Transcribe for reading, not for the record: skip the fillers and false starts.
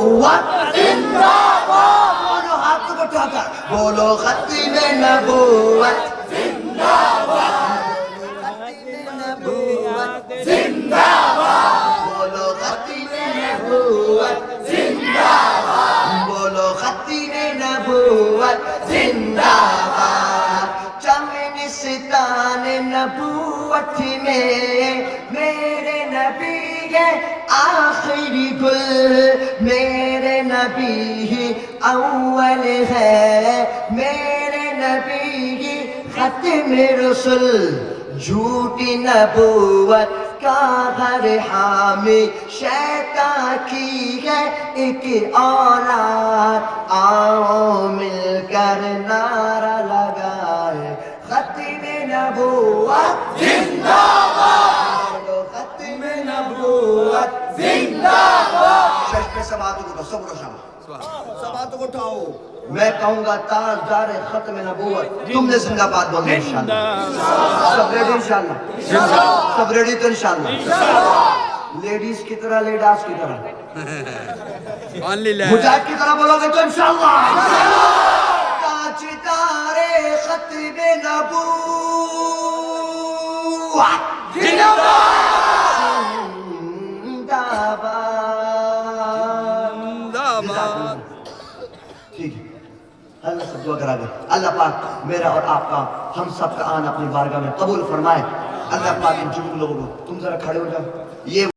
नबूवत जिंदाबाद। बोलो हाथ को उठाकर, बोलो खत्म नबूवत जिंदाबाद, खत्म नबूवत जिंदाबाद, बोलो खत्म नबूवत जिंदाबाद, बोलो खत्म नबूवत जिंदाबाद। चमनिस्तान नबूवत में मेरे नबी है आखिरी गुल, मेरे नबी ही अव्वल है, मेरे नबी ही खत्म रसूल। झूठी नबूवत का हर हामी शैतान की है एक औलाद। आओ मिलकर नारा लगाए, खत्म नबूवत जिंदाबाद, खत्म नबूवत जिंदाबाद। शश्न सबात को सब्र शमा सबात को उठाओ। मैं कहूंगा ताजदार खत्म नबूवत, तुमने जिंदाबाद बोलना इंशाअल्लाह। सब रेडी इंशाअल्लाह, सब रेडी तो इंशाअल्लाह। लेडीज की तरह, लेडास की तरह, मुजाहिद की तरह बोलोगे तो इंशाअल्लाह। ताजदार खत्म नबूवत जिंदाबाद। ठीक है, अल्लाह सब दुआ करा दे। अल्लाह पाक मेरा और आपका, हम सब का आना अपनी बारगाह में कबूल फरमाए। अल्लाह पाक इन जुमलों को, तुम जरा खड़े हो जाओ। ये